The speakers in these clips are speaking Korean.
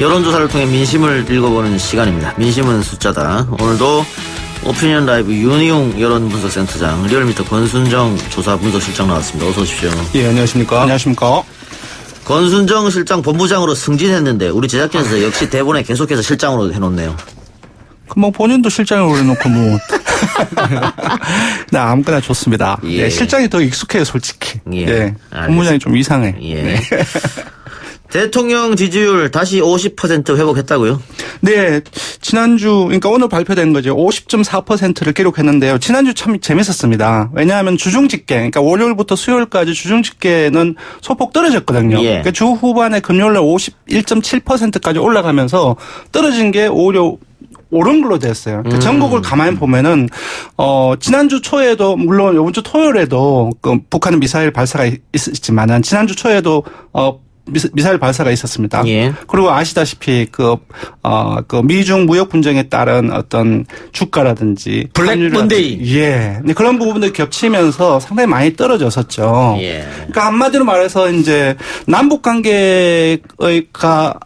여론조사를 통해 민심을 읽어보는 시간입니다. 민심은 숫자다. 오늘도 오피니언 라이브 윤희용 여론분석센터장, 리얼미터 권순정 조사분석실장 나왔습니다. 어서 오십시오. 예, 안녕하십니까. 안녕하십니까. 권순정 실장 본부장으로 승진했는데 우리 제작진에서 역시 대본에 계속해서 실장으로 해놓네요. 뭐 본인도 실장으로 해놓고 뭐. 나 아무거나 좋습니다. 예. 네, 실장이 더 익숙해요, 솔직히. 예. 네, 본부장이 좀 이상해. 예. 네. 대통령 지지율 다시 50% 회복했다고요? 네, 지난주, 그러니까 오늘 발표된 거죠. 50.4%를 기록했는데요. 지난주 참 재밌었습니다. 왜냐하면 주중집계, 그러니까 월요일부터 수요일까지 주중집계는 소폭 떨어졌거든요. 예. 그러니까 주 후반에 금요일날 51.7%까지 올라가면서 떨어진 게 오히려 오른 걸로 됐어요. 그러니까 전국을 가만히 보면은, 지난주 초에도, 물론 이번 주 토요일에도 북한은 미사일 발사가 있었지만은, 지난주 초에도, 미사일 발사가 있었습니다. 예. 그리고 아시다시피 그 미중 무역 분쟁에 따른 어떤 주가라든지 블랙 먼데이. 예. 근데 그런 부분들이 겹치면서 상당히 많이 떨어졌었죠. 예. 그러니까 한마디로 말해서 이제 남북 관계가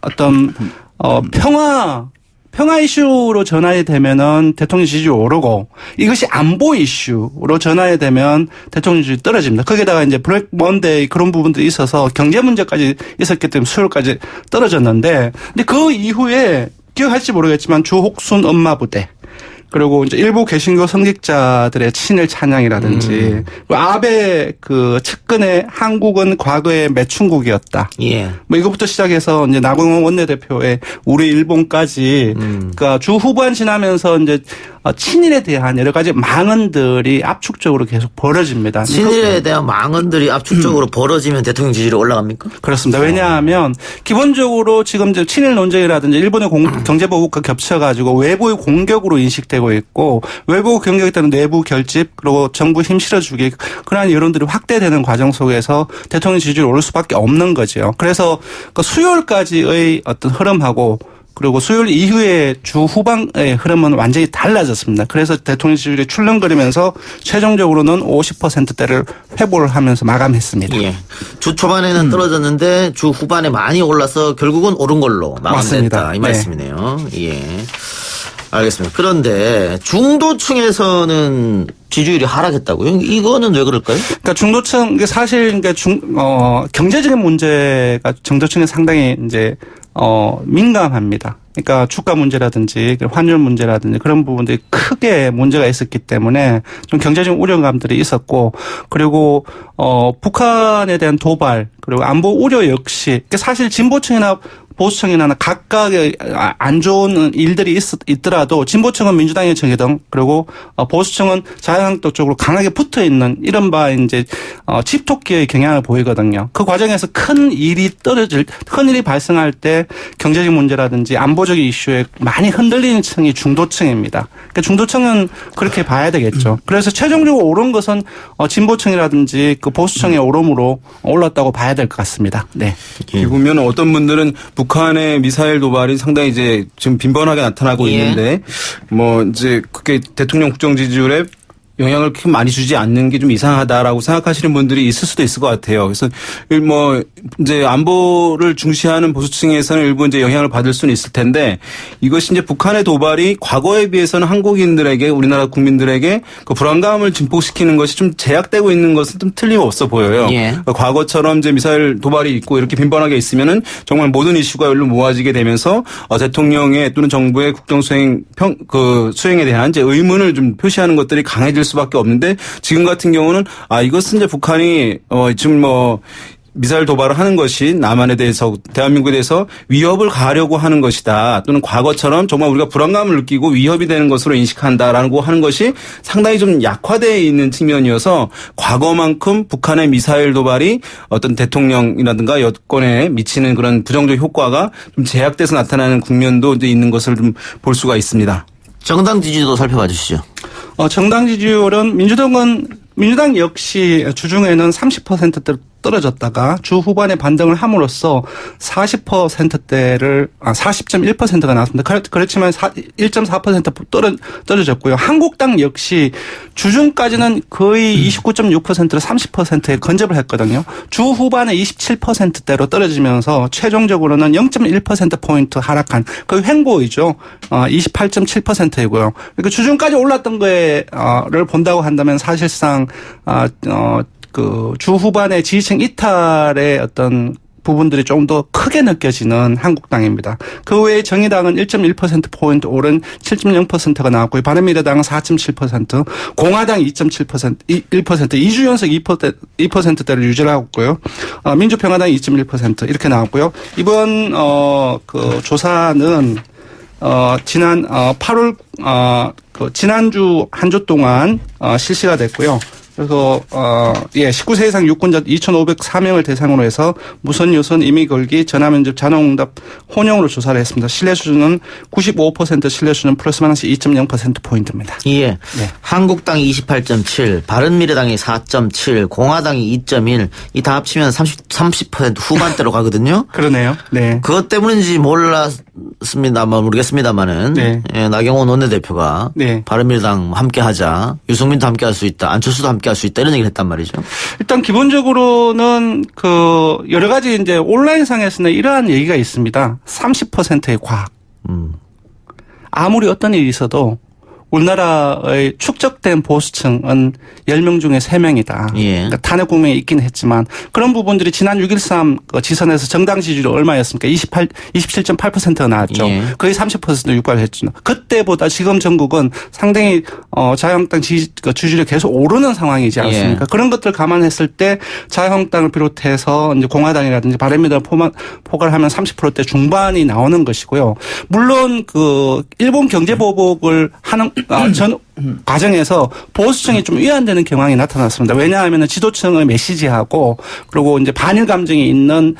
어떤 평화 이슈로 전환이 되면은 대통령 지지율이 오르고, 이것이 안보 이슈로 전환이 되면 대통령 지지율이 떨어집니다. 거기다가 이제 블랙 먼데이 그런 부분들이 있어서 경제 문제까지 있었기 때문에 수요일까지 떨어졌는데, 근데 그 이후에 기억할지 모르겠지만 주옥순 엄마 부대, 그리고 이제 일부 개신교 성직자들의 친일 찬양이라든지, 아베 그 측근의 한국은 과거의 매춘국이었다. 예. 뭐 이것부터 시작해서 이제 나경원 원내대표의 우리 일본까지, 그러니까 주 후반 지나면서 이제 친일에 대한 여러 가지 망언들이 압축적으로 계속 벌어집니다. 친일에 대한 망언들이 압축적으로 벌어지면 대통령 지지율이 올라갑니까? 그렇습니다. 왜냐하면 기본적으로 지금 이제 친일 논쟁이라든지 일본의 경제보복과 겹쳐가지고 외부의 공격으로 인식되고 있고, 외부 공격에 따른 내부 결집, 그리고 정부 힘 실어주기, 그러한 여론들이 확대되는 과정 속에서 대통령 지지율이 오를 수밖에 없는 거죠. 그래서 그 수요일까지의 어떤 흐름하고, 그리고 수요일 이후에 주 후반의 흐름은 완전히 달라졌습니다. 그래서 대통령 지지율이 출렁거리면서 최종적으로는 50%대를 회복을 하면서 마감했습니다. 예. 주 초반에는 떨어졌는데 주 후반에 많이 올라서 결국은 오른 걸로 마감됐다. 맞습니다. 이 말씀이네요. 예. 알겠습니다. 그런데 중도층에서는 지지율이 하락했다고요? 이거는 왜 그럴까요? 그러니까 중도층, 사실 경제적인 문제가 중도층에 상당히 이제 민감합니다. 그러니까 주가 문제라든지 환율 문제라든지 그런 부분들이 크게 문제가 있었기 때문에 좀 경제적 우려감들이 있었고, 그리고 북한에 대한 도발, 그리고 안보 우려 역시, 사실 진보층이나 보수층이나 각각의 안 좋은 일들이 있더라도 진보층은 민주당의 정의당, 그리고 보수층은 자유한국당 쪽으로 강하게 붙어 있는 이른바 이제 집토끼의 경향을 보이거든요. 그 과정에서 큰 일이 발생할 때 경제적 문제라든지 안보적 이슈에 많이 흔들리는 층이 중도층입니다. 그러니까 중도층은 그렇게 봐야 되겠죠. 그래서 최종적으로 오른 것은 진보층이라든지 그 보수층의 오름으로 올랐다고 봐야 될 것 같습니다. 네. 보면 어떤 분들은 북한의 미사일 도발이 상당히 이제 지금 빈번하게 나타나고 있는데, 뭐 이제 그게 대통령 국정 지지율에 영향을 그렇게 많이 주지 않는 게 좀 이상하다라고 생각하시는 분들이 있을 수도 있을 것 같아요. 그래서 뭐 이제 안보를 중시하는 보수층에서는 일부 이제 영향을 받을 수는 있을 텐데, 이것이 이제 북한의 도발이 과거에 비해서는 한국인들에게, 우리나라 국민들에게 그 불안감을 증폭시키는 것이 좀 제약되고 있는 것은 좀 틀림없어 보여요. 예. 그러니까 과거처럼 이제 미사일 도발이 있고 이렇게 빈번하게 있으면은 정말 모든 이슈가 여기로 모아지게 되면서 대통령의 또는 정부의 국정 수행에 대한 이제 의문을 좀 표시하는 것들이 강해질 수밖에 없는데, 지금 같은 경우는 이것은 이제 북한이 지금 뭐 미사일 도발을 하는 것이 남한에 대해서, 대한민국에 대해서 위협을 가하려고 하는 것이다, 또는 과거처럼 정말 우리가 불안감을 느끼고 위협이 되는 것으로 인식한다라고 하는 것이 상당히 좀 약화되어 있는 측면이어서, 과거만큼 북한의 미사일 도발이 어떤 대통령이라든가 여권에 미치는 그런 부정적 효과가 좀 제약돼서 나타나는 국면도 이제 있는 것을 좀 볼 수가 있습니다. 정당 지지도 살펴봐 주시죠. 정당 지지율은 민주당 역시 주중에는 30%대를 떨어졌다가 주 후반에 반등을 함으로써 40%대를 40.1%가 나왔습니다. 그렇지만 1.4% 떨어졌고요. 한국당 역시 주중까지는 거의 29.6%로 30%에 근접을 했거든요. 주 후반에 27%대로 떨어지면서 최종적으로는 0.1%포인트 하락한 그 횡보이죠. 28.7%이고요. 그러니까 주중까지 올랐던 거를 본다고 한다면 사실상 그 주 후반에 지지층 이탈의 어떤 부분들이 좀 더 크게 느껴지는 한국당입니다. 그 외에 정의당은 1.1%포인트 오른 7.0%가 나왔고요. 바른미래당은 4.7%, 공화당 2.7%, 1%, 2주 연속 2%대를 유지를 하고 있고요. 민주평화당 2.1% 이렇게 나왔고요. 이번 그 조사는 지난 8월 지난주 한 주 동안 실시가 됐고요. 그래서 19세 이상 유권자 2,504명을 대상으로 해서 무선 유선 이미 걸기 전화면접 자동응답 혼용으로 조사를 했습니다. 신뢰 수준은 95% 신뢰 수준 플러스 마이너스 2.0%포인트입니다. 예. 네. 한국당이 28.7, 바른미래당이 4.7, 공화당이 2.1, 이 다 합치면 30% 후반대로 가거든요. 그러네요. 네. 그것 때문인지 모르겠습니다만은 네. 예, 나경원 원내대표가 네. 바른미래당 함께하자, 유승민도 함께할 수 있다, 안철수도 함께할 수 있다 이런 얘기를 했단 말이죠. 일단 기본적으로는 그 여러 가지 이제 온라인상에서는 이러한 얘기가 있습니다. 30%의 과학. 아무리 어떤 일이 있어도 우리나라의 축적된 보수층은 10명 중에 3명이다. 예. 그러니까 탄핵 국면이 있긴 했지만 그런 부분들이 지난 6.13 지선에서 정당 지지율이 얼마였습니까? 27.8%가 나왔죠. 예. 거의 30% 육박을 했죠. 그때보다 지금 전국은 상당히 자유한국당 지지율이 계속 오르는 상황이지 않습니까? 예. 그런 것들을 감안했을 때 자유한국당을 비롯해서 이제 공화당이라든지 바른미래당 포괄하면 30%대 중반이 나오는 것이고요. 물론 그 일본 경제 보복을 하는 전 과정에서 보수층이 좀 위안되는 경향이 나타났습니다. 왜냐하면 지도층의 메시지하고 그리고 이제 반일 감정이 있는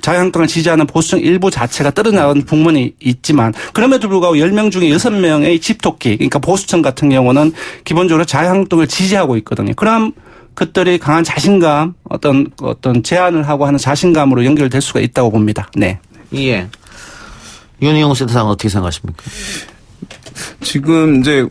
자유한국당을 지지하는 보수층 일부 자체가 떨어나온 부분이 있지만 그럼에도 불구하고 10명 중에 6명의 집토끼 그러니까 보수층 같은 경우는 기본적으로 자유한국당을 지지하고 있거든요. 그럼 그들이 강한 자신감 어떤 제안을 하고 하는 자신감으로 연결될 수가 있다고 봅니다. 네. 예. 윤희용 센터장은 어떻게 생각하십니까? 지금 이제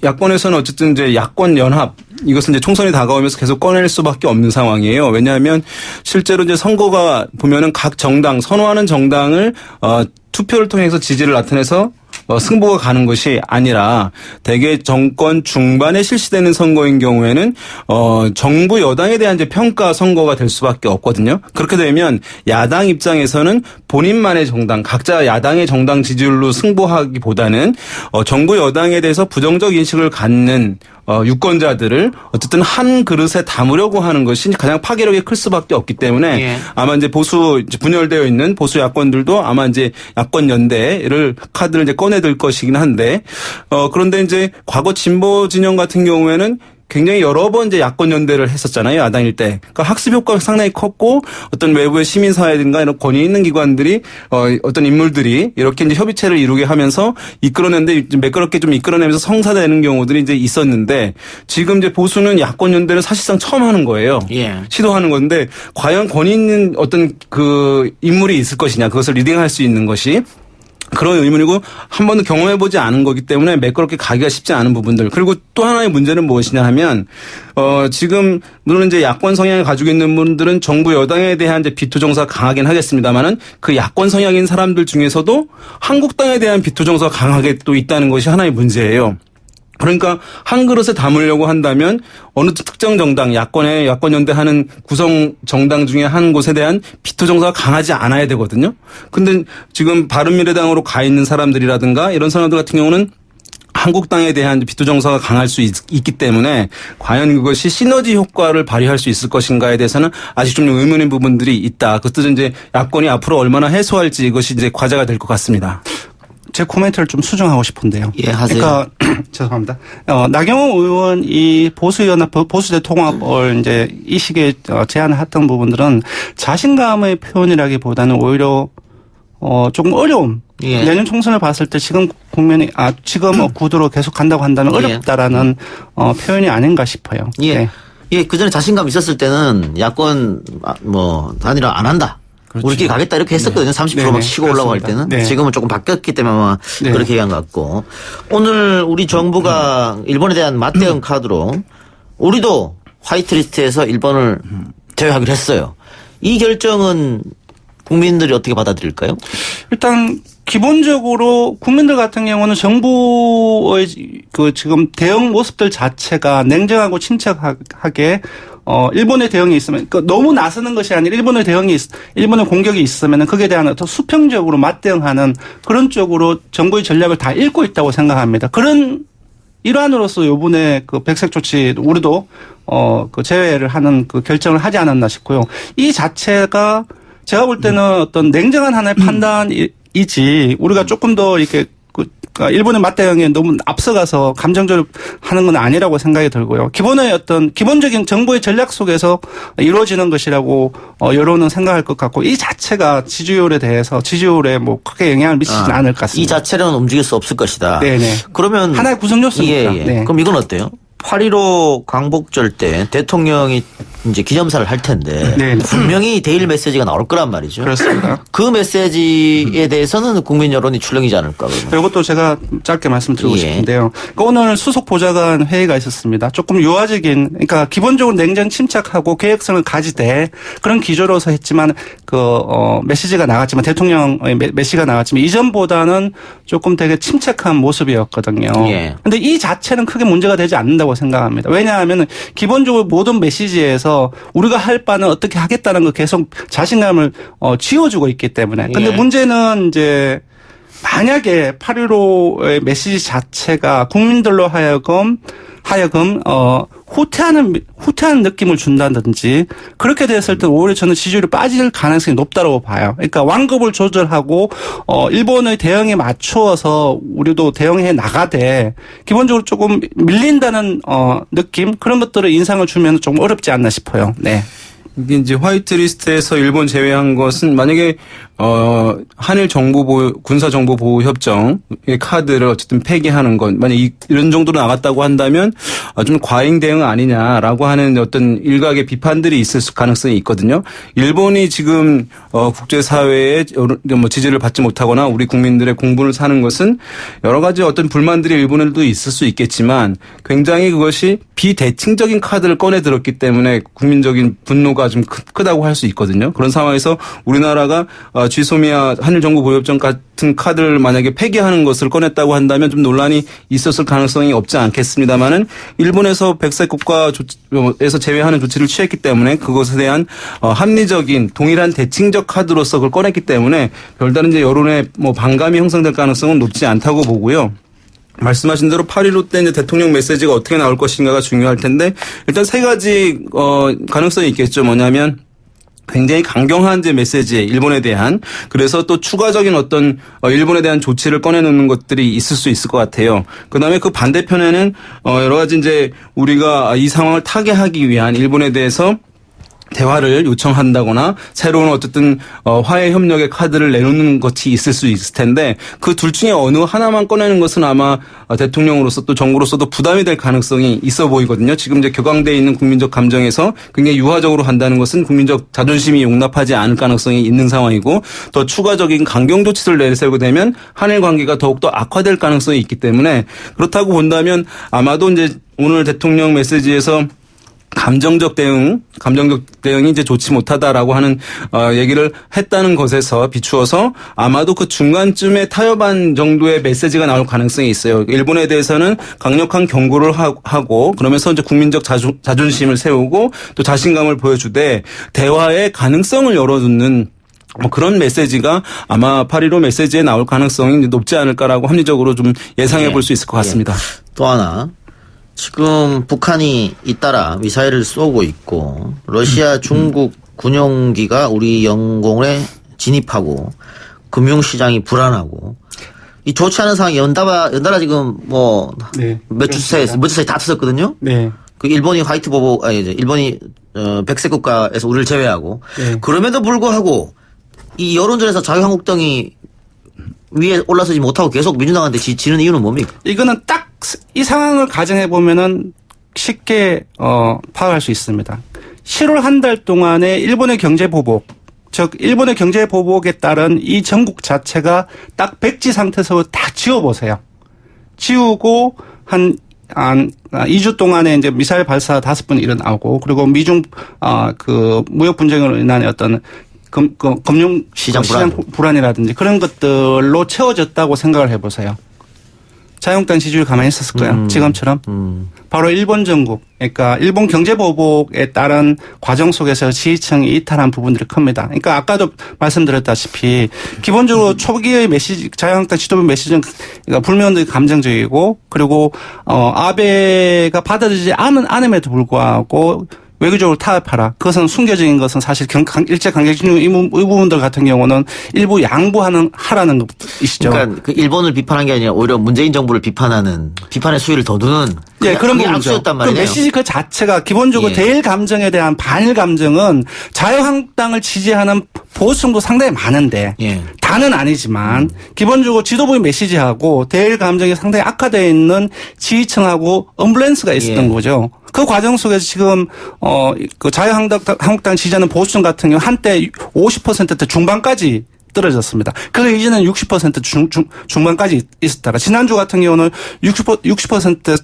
야권에서는 어쨌든 이제 야권 연합 이것은 이제 총선이 다가오면서 계속 꺼낼 수밖에 없는 상황이에요. 왜냐하면 실제로 이제 선거가 보면은 각 정당 선호하는 정당을 투표를 통해서 지지를 나타내서 승부가 가는 것이 아니라 대개 정권 중반에 실시되는 선거인 경우에는 정부 여당에 대한 이제 평가 선거가 될 수밖에 없거든요. 그렇게 되면 야당 입장에서는 본인만의 정당, 각자 야당의 정당 지지율로 승부하기보다는 정부 여당에 대해서 부정적 인식을 갖는 유권자들을 어쨌든 한 그릇에 담으려고 하는 것이 가장 파괴력이 클 수밖에 없기 때문에 예. 아마 이제 분열되어 있는 보수 야권들도 아마 이제 야권 연대를 카드를 이제 꺼내들 것이긴 한데 그런데 이제 과거 진보 진영 같은 경우에는 굉장히 여러 번 이제 야권 연대를 했었잖아요. 야당일 때. 그러니까 학습 효과가 상당히 컸고 어떤 외부의 시민사회든가 이런 권위 있는 기관들이 어떤 인물들이 이렇게 이제 협의체를 이루게 하면서 이끌어내는데 매끄럽게 좀 이끌어내면서 성사되는 경우들이 이제 있었는데 지금 이제 보수는 야권 연대를 사실상 처음 하는 거예요. 예. 시도하는 건데 과연 권위 있는 어떤 그 인물이 있을 것이냐 그것을 리딩할 수 있는 것이 그런 의문이고 한 번도 경험해보지 않은 거기 때문에 매끄럽게 가기가 쉽지 않은 부분들. 그리고 또 하나의 문제는 무엇이냐 하면 지금 물론 이제 야권 성향을 가지고 있는 분들은 정부 여당에 대한 이제 비토 정서가 강하긴 하겠습니다만은 그 야권 성향인 사람들 중에서도 한국당에 대한 비토 정서가 강하게 또 있다는 것이 하나의 문제예요. 그러니까 한 그릇에 담으려고 한다면 어느 특정 정당, 야권 연대하는 구성 정당 중에 한 곳에 대한 비토 정서가 강하지 않아야 되거든요. 근데 지금 바른미래당으로 가 있는 사람들이라든가 이런 사람들 같은 경우는 한국당에 대한 비토 정서가 강할 수 있기 때문에 과연 그것이 시너지 효과를 발휘할 수 있을 것인가에 대해서는 아직 좀 의문인 부분들이 있다. 그것들은 이제 야권이 앞으로 얼마나 해소할지 이것이 이제 과제가 될 것 같습니다. 제 코멘트를 좀 수정하고 싶은데요. 예, 하세요. 그러니까 죄송합니다. 나경원 의원이 보수연합, 보수대 통합을 이제 이 시기에 제안을 했던 부분들은 자신감의 표현이라기보다는 오히려 조금 어려움. 예. 내년 총선을 봤을 때 지금 국면이 지금 구도로 계속 간다고 한다면 예. 어렵다라는 표현이 아닌가 싶어요. 예. 네. 예, 그 전에 자신감 있었을 때는 야권 단일화 안 한다. 그렇죠. 우리끼리 가겠다 이렇게 했었거든요. 30%막 치고 올라고 할 때는. 네. 지금은 조금 바뀌었기 때문에 아마 네. 그렇게 얘기한 것 같고. 오늘 우리 정부가 일본에 대한 맞대응 카드로 우리도 화이트리스트에서 일본을 제외하기로 했어요. 이 결정은 국민들이 어떻게 받아들일까요? 일단 기본적으로 국민들 같은 경우는 정부의 그 지금 대응 모습들 자체가 냉정하고 침착하게 일본의 대응이 있으면 너무 나서는 것이 아니라 일본의 공격이 있으면 거기에 대한 어떤 수평적으로 맞대응하는 그런 쪽으로 정부의 전략을 다 읽고 있다고 생각합니다. 그런 일환으로서 요번에 그 백색 조치 우리도 그 제외를 하는 그 결정을 하지 않았나 싶고요. 이 자체가 제가 볼 때는 어떤 냉정한 하나의 판단이지 우리가 조금 더 이렇게 일본의 맞대응에 너무 앞서가서 감정적으로 하는 건 아니라고 생각이 들고요. 기본적인 정부의 전략 속에서 이루어지는 것이라고 여론은 생각할 것 같고 이 자체가 지지율에 뭐 크게 영향을 미치지는 않을 것 같습니다. 이 자체로는 움직일 수 없을 것이다. 네네. 그러면 하나의 구성 요소니까. 예. 네. 그럼 이건 어때요? 8.15 광복절 때 대통령이 이제 기념사를 할 텐데 네. 분명히 데일 메시지가 나올 거란 말이죠. 그렇습니다. 그 메시지에 대해서는 국민 여론이 출렁이지 않을까 그러면. 이것도 제가 짧게 말씀드리고 예. 싶은데요. 그러니까 오늘 수석 보좌관 회의가 있었습니다. 조금 유화적인, 그러니까 기본적으로 냉정 침착하고 계획성을 가지되 그런 기조로서 했지만 메시지가 나갔지만 대통령의 메시지가 나갔지만 이전보다는 조금 되게 침착한 모습이었거든요. 예. 근데 이 자체는 크게 문제가 되지 않는다고 생각합니다. 왜냐하면 기본적으로 모든 메시지에서 우리가 할 바는 어떻게 하겠다는 거 계속 자신감을 쥐어주고 있기 때문에. 근데 예. 문제는 이제 만약에 8.15의 메시지 자체가 국민들로 하여금 후퇴하는 느낌을 준다든지 그렇게 됐을 때 오히려 저는 지지율이 빠질 가능성이 높다고 봐요. 그러니까 완급을 조절하고 일본의 대응에 맞추어서 우리도 대응해 나가되 기본적으로 조금 밀린다는 느낌 그런 것들을 인상을 주면 좀 어렵지 않나 싶어요. 네. 이게 이제 화이트리스트에서 일본 제외한 것은 만약에 한일 군사 정보 보호 협정의 카드를 어쨌든 폐기하는 건 만약 이런 정도로 나갔다고 한다면 좀 과잉 대응 아니냐라고 하는 어떤 일각의 비판들이 있을 가능성이 있거든요. 일본이 지금 국제사회에 지지를 받지 못하거나 우리 국민들의 공분을 사는 것은 여러 가지 어떤 불만들이 일본에도 있을 수 있겠지만 굉장히 그것이 비대칭적인 카드를 꺼내 들었기 때문에 국민적인 분노가 좀 크다고 할 수 있거든요. 그런 상황에서 우리나라가 지소미아 한일정보보호협정 같은 카드를 만약에 폐기하는 것을 꺼냈다고 한다면 좀 논란이 있었을 가능성이 없지 않겠습니다만은 일본에서 백색 국가에서 제외하는 조치를 취했기 때문에 그것에 대한 합리적인 동일한 대칭적 카드로서 그걸 꺼냈기 때문에 별다른 이제 여론의 반감이 형성될 가능성은 높지 않다고 보고요. 말씀하신 대로 8.15 때 이제 대통령 메시지가 어떻게 나올 것인가가 중요할 텐데 일단 세 가지 가능성이 있겠죠. 뭐냐면 굉장히 강경한 이제 메시지 일본에 대한 그래서 또 추가적인 어떤 일본에 대한 조치를 꺼내놓는 것들이 있을 수 있을 것 같아요. 그다음에 그 반대편에는 여러 가지 이제 우리가 이 상황을 타개하기 위한 일본에 대해서 대화를 요청한다거나 새로운 어쨌든 화해 협력의 카드를 내놓는 것이 있을 수 있을 텐데 그 둘 중에 어느 하나만 꺼내는 것은 아마 대통령으로서 또 정부로서도 부담이 될 가능성이 있어 보이거든요. 지금 이제 격앙돼 있는 국민적 감정에서 굉장히 유화적으로 한다는 것은 국민적 자존심이 용납하지 않을 가능성이 있는 상황이고 더 추가적인 강경 조치를 내세우게 되면 한일 관계가 더욱더 악화될 가능성이 있기 때문에 그렇다고 본다면 아마도 이제 오늘 대통령 메시지에서 감정적 대응이 이제 좋지 못하다라고 하는 얘기를 했다는 것에서 비추어서 아마도 그 중간쯤에 타협한 정도의 메시지가 나올 가능성이 있어요. 일본에 대해서는 강력한 경고를 하고 그러면서 이제 국민적 자존심을 세우고 또 자신감을 보여주되 대화의 가능성을 열어두는 그런 메시지가 아마 8.15 메시지에 나올 가능성이 높지 않을까라고 합리적으로 좀 예상해 볼 수 있을 것 같습니다. 또 하나. 지금 북한이 잇따라 미사일을 쏘고 있고 러시아, 중국 군용기가 우리 영공에 진입하고 금융시장이 불안하고 이 좋지 않은 상황이 연달아 지금 몇 주 사이에 다 터졌거든요. 네. 그 일본이 일본이 백색 국가에서 우리를 제외하고 네. 그럼에도 불구하고 이 여론전에서 자유한국당이 위에 올라서지 못하고 계속 민주당한테 지는 이유는 뭡니까? 이거는 딱 이 상황을 가정해 보면은 쉽게 파악할 수 있습니다. 7월 한 달 동안에 일본의 경제 보복, 즉 일본의 경제 보복에 따른 이 전국 자체가 딱 백지 상태에서 다 지워보세요. 지우고 한 2주 동안에 이제 미사일 발사 5번 일어나고, 그리고 미중 그 무역 분쟁으로 인한 어떤 금융 시장 불안이라든지 그런 것들로 채워졌다고 생각을 해보세요. 자유한국당 지지율 가만히 있었을 거예요. 지금처럼. 바로 일본 전국, 그러니까 일본 경제 보복에 따른 과정 속에서 지지층이 이탈한 부분들이 큽니다. 그러니까 아까도 말씀드렸다시피 기본적으로 초기의 메시지, 자유한국당 지도부 메시지는 그러니까 불매운동이 감정적이고, 그리고 아베가 받아들이지 않음에도 불구하고 외교적으로 타협하라. 그것은 숨겨진 것은 사실 일제강점기 이 부분들 같은 경우는 일부 하라는 것이시죠. 그러니까 그 일본을 비판한 게 아니라 오히려 문재인 정부를 비판하는, 비판의 수위를 더 두는 그런 그게 부분이죠. 악수였단 말이에요. 그 메시지 그 자체가 기본적으로 대일 감정에 대한 반일 감정은 자유한국당을 지지하는 보수층도 상당히 많은데 다는 아니지만 기본적으로 지도부의 메시지하고 대일 감정이 상당히 악화되어 있는 지지층하고 언밸런스가 있었던 거죠. 그 과정 속에서 지금 그 자유한국당 지지하는 보수층 같은 경우 한때 50%대 중반까지 떨어졌습니다. 그 이전에는 60% 중반까지 있었다가 지난주 같은 경우는 60%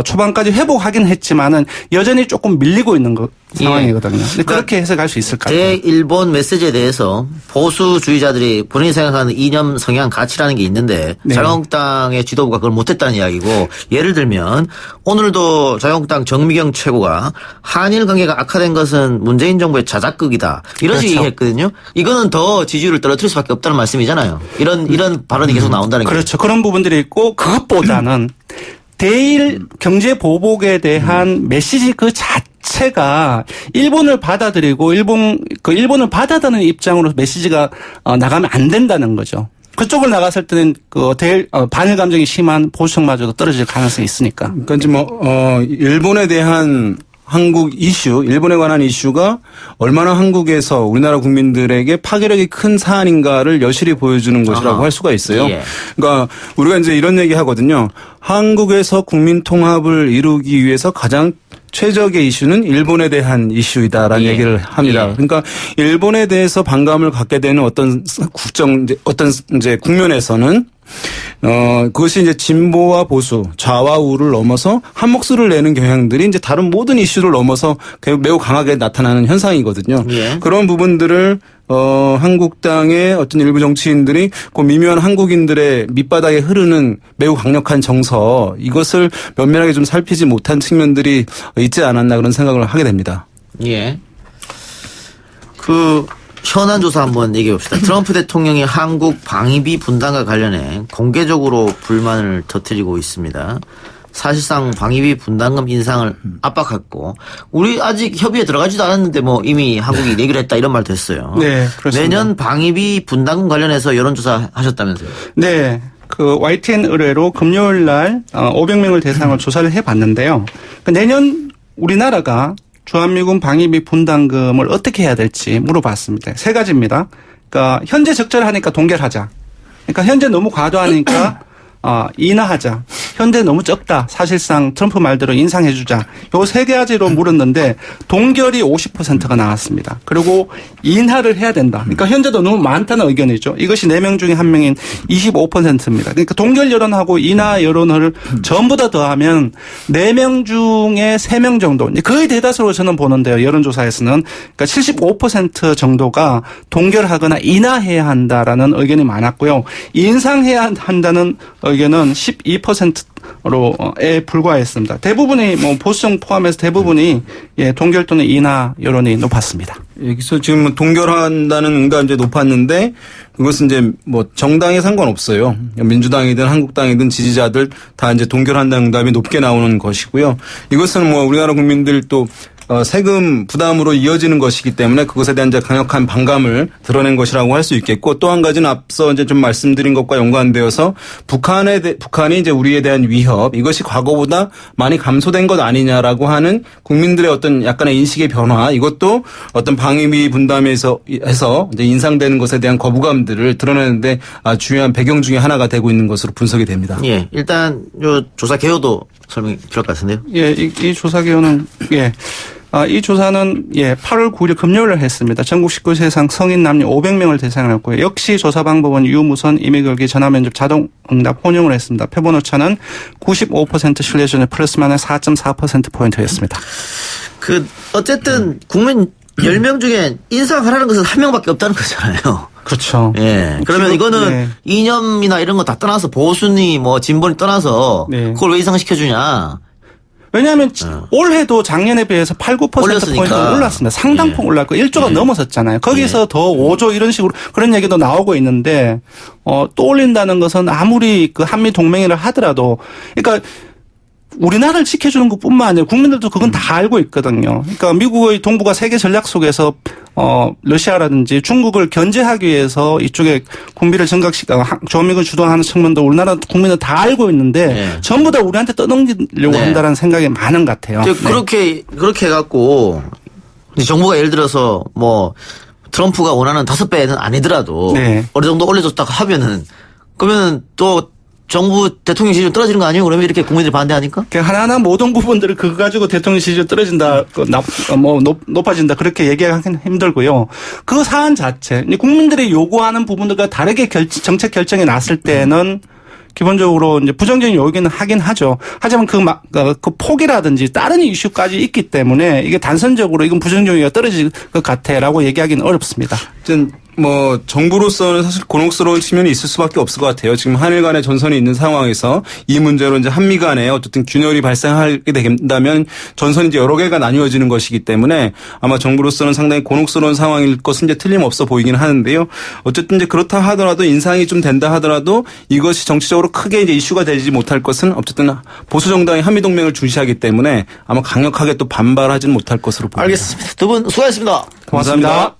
초반까지 회복하긴 했지만은 여전히 조금 밀리고 있는 상황이거든요. 근데 그렇게 해석할 수 있을 것 같아요. 대일본 메시지에 대해서 보수주의자들이 본인이 생각하는 이념, 성향, 가치라는 게 있는데 자유한국당의 지도부가 그걸 못했다는 이야기고, 예를 들면 오늘도 자유한국당 정미경 최고가 한일 관계가 악화된 것은 문재인 정부의 자작극이다, 이런 식으로 얘기했거든요. 이거는 더 지지율을 떨어뜨릴 수밖에 없다는 말씀이잖아요. 이런 발언이 계속 나온다는 거죠. 그렇죠. 그런 부분들이 있고, 그것보다는 대일 경제 보복에 대한 메시지 그 자체가 일본을 받아들이고 일본을 받아들이는 입장으로 메시지가 나가면 안 된다는 거죠. 그쪽을 나갔을 때는 그 반일 감정이 심한 보수층마저도 떨어질 가능성이 있으니까. 그러니까 이제 일본에 대한 한국 이슈, 일본에 관한 이슈가 얼마나 한국에서 우리나라 국민들에게 파괴력이 큰 사안인가를 여실히 보여주는 것이라고 할 수가 있어요. 그러니까 우리가 이제 이런 얘기 하거든요. 한국에서 국민 통합을 이루기 위해서 가장 최적의 이슈는 일본에 대한 이슈이다라는 얘기를 합니다. 그러니까 일본에 대해서 반감을 갖게 되는 어떤 국면에서는 그것이 이제 진보와 보수, 좌와 우를 넘어서 한 목소리를 내는 경향들이 이제 다른 모든 이슈를 넘어서 매우 강하게 나타나는 현상이거든요. 그런 부분들을 한국당의 어떤 일부 정치인들이 그 미묘한 한국인들의 밑바닥에 흐르는 매우 강력한 정서, 이것을 면밀하게 좀 살피지 못한 측면들이 있지 않았나, 그런 생각을 하게 됩니다. 현안 조사 한번 얘기해 봅시다. 트럼프 대통령이 한국 방위비 분담과 관련해 공개적으로 불만을 터뜨리고 있습니다. 사실상 방위비 분담금 인상을 압박했고, 우리 아직 협의에 들어가지도 않았는데 이미 한국이 내기로 했다, 이런 말도 했어요. 네, 그렇습니다. 내년 방위비 분담금 관련해서 여론조사 하셨다면서요? 네. 그 YTN 의뢰로 금요일 날 500명을 대상으로 조사를 해봤는데요. 내년 우리나라가 주한미군 방위비 분담금을 어떻게 해야 될지 물어봤습니다. 3가지입니다. 그러니까 현재 적절하니까 동결하자. 그러니까 현재 너무 과도하니까 인하하자. 현재 너무 적다. 사실상 트럼프 말대로 인상해주자. 요 3가지로 물었는데 동결이 50%가 나왔습니다. 그리고 인하를 해야 된다. 그러니까 현재도 너무 많다는 의견이죠. 이것이 4명 중에 1명인 25%입니다. 그러니까 동결 여론하고 인하 여론을 전부 다 더하면 4명 중에 3명 정도, 거의 대다수로 저는 보는데요. 여론조사에서는. 그러니까 75% 정도가 동결하거나 인하해야 한다라는 의견이 많았고요. 인상해야 한다는 의견은 12%로에 불과했습니다. 대부분이 보수층 포함해서 대부분이 동결 또는 인하 여론이 높았습니다. 여기서 지금 동결한다는 응답이 이제 높았는데, 그것은 이제 정당에 상관없어요. 민주당이든 한국당이든 지지자들 다 이제 동결한다는 응답이 높게 나오는 것이고요. 이것은 우리나라 국민들 또 세금 부담으로 이어지는 것이기 때문에 그것에 대한 이제 강력한 반감을 드러낸 것이라고 할 수 있겠고 또 한 가지는 앞서 이제 좀 말씀드린 것과 연관되어서 북한이 이제 우리에 대한 위협 이것이 과거보다 많이 감소된 것 아니냐라고 하는 국민들의 어떤 약간의 인식의 변화 이것도 어떤 방위비 분담에서 해서 이제 인상되는 것에 대한 거부감들을 드러내는데 중요한 배경 중에 하나가 되고 있는 것으로 분석이 됩니다. 예, 일단 요 조사 개요도 설명이 필요할 것 같은데요. 예, 이 조사 개요는 이 조사는 8월 9일 금요일에 했습니다. 전국 19세 이상 성인 남녀 500명을 대상으로 했고요. 역시 조사 방법은 유무선, 이메일기, 전화면접, 자동응답 혼용을 했습니다. 표본 오차는 95% 신뢰수준 플러스 마이너스 4.4%포인트였습니다. 어쨌든 국민 10명 중에 인상하라는 것은 한 명밖에 없다는 거잖아요. 그렇죠. 예. 그러면 이거는 이념이나 이런 거 다 떠나서 보수니 진보니 떠나서 그걸 왜 인상시켜주냐. 왜냐하면 올해도 작년에 비해서 8-9%포인트 올랐습니다. 상당폭 올랐고 1조가 넘어섰잖아요. 거기서 더 5조 이런 식으로 그런 얘기도 나오고 있는데 또 올린다는 것은 아무리 그 한미 동맹이라 하더라도 그러니까 우리나라를 지켜주는 것뿐만 아니라 국민들도 그건 다 알고 있거든요. 그러니까 미국의 동북아 세계 전략 속에서 러시아라든지 중국을 견제하기 위해서 이쪽에 군비를 증강시키고 조미군 주도하는 측면도 우리나라 국민은 다 알고 있는데 전부 다 우리한테 떠넘기려고 한다는 생각이 많은 것 같아요. 그렇게 해갖고 정부가 예를 들어서 트럼프가 원하는 5배는 아니더라도 어느 정도 올려줬다고 하면은 그러면 또 정부 대통령 지지율 떨어지는 거 아니에요? 그러면 이렇게 국민들이 반대하니까? 하나하나 모든 부분들을 그거 가지고 대통령 지지율 떨어진다, 높아진다, 그렇게 얘기하기는 힘들고요. 그 사안 자체, 국민들이 요구하는 부분들과 다르게 정책 결정이 났을 때는 기본적으로 이제 부정적인 요기는 하긴 하죠. 하지만 그 폭이라든지 다른 이슈까지 있기 때문에 이게 단선적으로 이건 부정적이가 떨어질 것 같아라고 얘기하기는 어렵습니다. 정부로서는 사실 곤혹스러운 측면이 있을 수밖에 없을 것 같아요. 지금 한일 간의 전선이 있는 상황에서 이 문제로 이제 한미 간에 어쨌든 균열이 발생하게 된다면 전선이 이제 여러 개가 나뉘어지는 것이기 때문에 아마 정부로서는 상당히 곤혹스러운 상황일 것은 이제 틀림없어 보이긴 하는데요. 어쨌든 이제 그렇다 하더라도 인상이 좀 된다 하더라도 이것이 정치적으로 크게 이제 이슈가 되지 못할 것은 어쨌든 보수 정당이 한미 동맹을 중시하기 때문에 아마 강력하게 또 반발하지는 못할 것으로 보입니다. 알겠습니다. 두 분 수고하셨습니다. 고맙습니다.